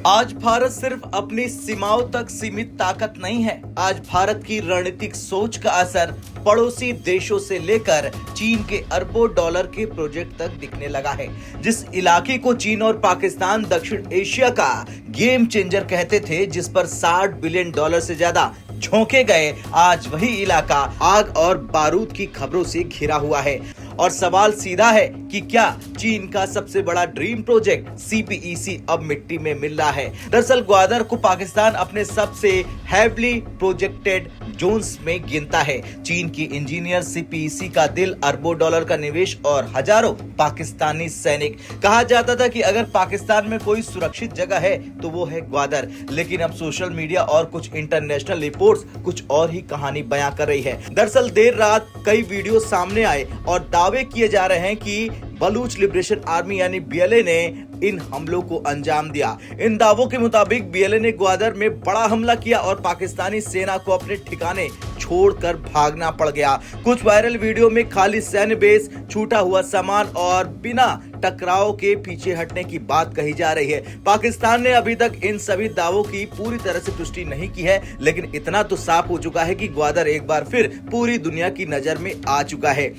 आज भारत सिर्फ अपनी सीमाओं तक सीमित ताकत नहीं है। आज भारत की रणनीतिक सोच का असर पड़ोसी देशों से लेकर चीन के अरबों डॉलर के प्रोजेक्ट तक दिखने लगा है। जिस इलाके को चीन और पाकिस्तान दक्षिण एशिया का गेम चेंजर कहते थे, जिस पर $60 बिलियन से ज्यादा झोंके गए, आज वही इलाका आग और बारूद की खबरों से घिरा हुआ है। और सवाल सीधा है कि क्या चीन का सबसे बड़ा ड्रीम प्रोजेक्ट सीपीईसी अब मिट्टी में मिल रहा है। दरअसल ग्वादर को पाकिस्तान अपने सबसे हैवीली प्रोजेक्टेड जोन्स में गिनता है। चीन की इंजीनियर सीपीईसी का दिल, अरबों डॉलर का निवेश और हजारों पाकिस्तानी सैनिक। कहा जाता था कि अगर पाकिस्तान में कोई सुरक्षित जगह है तो वो है ग्वादर, लेकिन अब सोशल मीडिया और कुछ इंटरनेशनल रिपोर्ट्स कुछ और ही कहानी बयां कर रही है। दरअसल देर रात कई वीडियो सामने आए और दावे किए जा रहे हैं कि बलूच लिबरेशन आर्मी यानी बीएलए ने इन हमलों को अंजाम दिया। इन दावों के मुताबिक बीएलए ने ग्वादर में बड़ा हमला किया और पाकिस्तानी सेना को अपने ठिकाने छोड़कर भागना पड़ गया। कुछ वायरल वीडियो में खाली सैन्य बेस, छूटा हुआ सामान और बिना टकराव के पीछे हटने की बात कही जा रही है। पाकिस्तान ने अभी तक इन सभी दावों की पूरी तरह से पुष्टि नहीं की है, लेकिन इतना तो साफ हो चुका है कि ग्वादर एक बार फिर पूरी दुनिया की नजर में आ चुका है।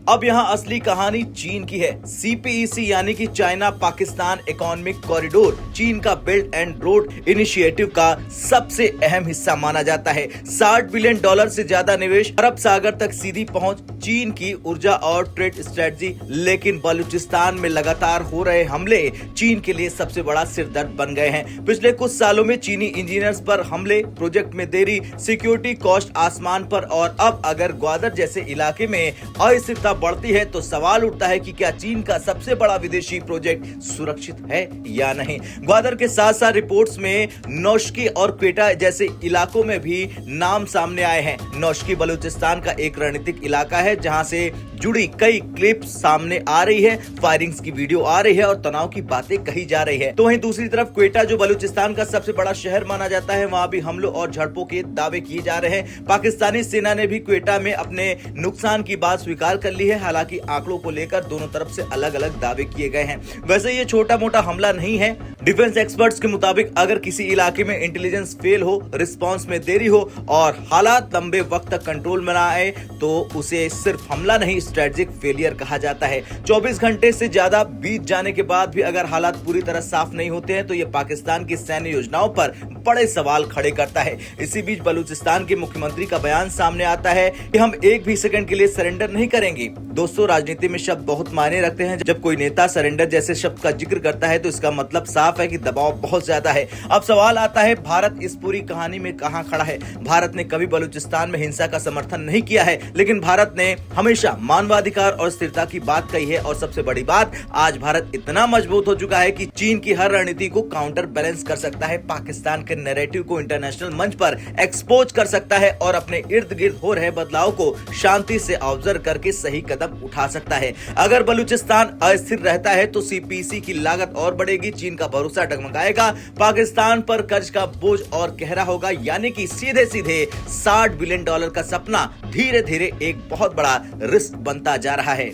अब यहाँ असली कहानी चीन की है। सीपीईसी यानी कि चाइना पाकिस्तान इकोनॉमिक कॉरिडोर चीन का बेल्ट एंड रोड इनिशिएटिव का सबसे अहम हिस्सा माना जाता है। $60 बिलियन से ज्यादा निवेश, अरब सागर तक सीधी पहुंच, चीन की ऊर्जा और ट्रेड स्ट्रेटजी। लेकिन बलूचिस्तान में लगातार हो रहे हमले चीन के लिए सबसे बड़ा सिरदर्द बन गए हैं। पिछले कुछ सालों में चीनी इंजीनियर्स पर हमले, प्रोजेक्ट में देरी, सिक्योरिटी कॉस्ट आसमान पर, और अब अगर ग्वादर जैसे इलाके में अस्थिरता बढ़ती है तो सवाल उठता है कि क्या चीन का सबसे बड़ा विदेशी प्रोजेक्ट सुरक्षित है या नहीं। ग्वादर के साथ साथ रिपोर्ट्स में नौशकी और क्वेटा जैसे इलाकों में भी नाम सामने आए हैं। नौशकी बलूचिस्तान का एक रणनीतिक इलाका है जहां से जुड़ी कई क्लिप्स सामने आ रही है, फायरिंग्स की वीडियो आ रही है और तनाव की बातें कही जा रही है। तो वहीं दूसरी तरफ क्वेटा, जो बलूचिस्तान का सबसे बड़ा शहर माना जाता है, वहां भी हमलों और झड़पों के दावे किए जा रहे हैं। पाकिस्तानी सेना ने भी क्वेटा में अपने नुकसान की बात स्वीकार कर ली है। हालांकि आंकड़ों को लेकर दोनों तरफ से अलग अलग दावे किए गए हैं। वैसे ये छोटा मोटा हमला नहीं है। डिफेंस एक्सपर्ट्स के मुताबिक अगर किसी इलाके में इंटेलिजेंस फेल हो, रिस्पांस में देरी हो और हालात लंबे वक्त तक कंट्रोल में ना आए तो उसे सिर्फ हमला नहीं, स्ट्रेटेजिक फेलियर कहा जाता है। 24 घंटे से ज्यादा बीत जाने के बाद भी अगर हालात पूरी तरह साफ नहीं होते हैं तो ये पाकिस्तान की सैन्य योजनाओं पर बड़े सवाल खड़े करता है। इसी बीच बलूचिस्तान के मुख्यमंत्री का बयान सामने आता है कि हम एक भी सेकंड के लिए सरेंडर नहीं करेंगे। दोस्तों, राजनीति में शब्द बहुत मायने रखते हैं। जब कोई नेता सरेंडर जैसे शब्द का जिक्र करता है तो इसका मतलब साफ है कि दबाव बहुत ज्यादा है। अब सवाल आता है, भारत इस पूरी कहानी में कहां खड़ा है। भारत ने कभी बलूचिस्तान में हिंसा का समर्थन नहीं किया है, लेकिन भारत ने हमेशा मानवाधिकार और स्थिरता की बात कही है। और सबसे बड़ी बात, आज भारत इतना मजबूत हो चुका है कि चीन की हर रणनीति को काउंटर बैलेंस कर सकता है, पाकिस्तान के नैरेटिव को इंटरनेशनल मंच पर एक्सपोज कर सकता है और अपने इर्द गिर्द हो रहे बदलाव को शांति से ऑब्जर्व करके सही कदम उठा सकता है। अगर बलूचिस्तान अस्थिर रहता है तो सीपीईसी की लागत और बढ़ेगी, चीन का भरोसा डगमगाएगा, पाकिस्तान पर कर्ज का बोझ और गहरा होगा, यानी कि सीधे सीधे $60 बिलियन का सपना धीरे धीरे एक बहुत बड़ा रिस्क बनता जा रहा है।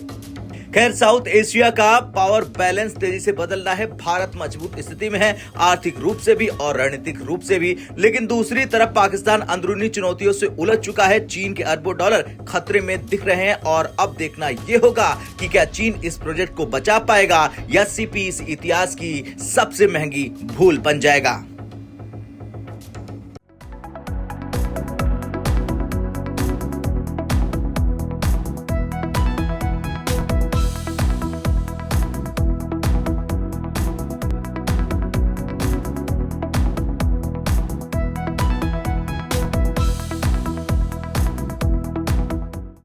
खैर, साउथ एशिया का पावर बैलेंस तेजी से बदल रहा है। भारत मजबूत स्थिति में है, आर्थिक रूप से भी और रणनीतिक रूप से भी, लेकिन दूसरी तरफ पाकिस्तान अंदरूनी चुनौतियों से उलझ चुका है। चीन के अरबों डॉलर खतरे में दिख रहे हैं और अब देखना यह होगा कि क्या चीन इस प्रोजेक्ट को बचा पाएगा या सीपीईसी इतिहास की सबसे महंगी भूल बन जाएगा।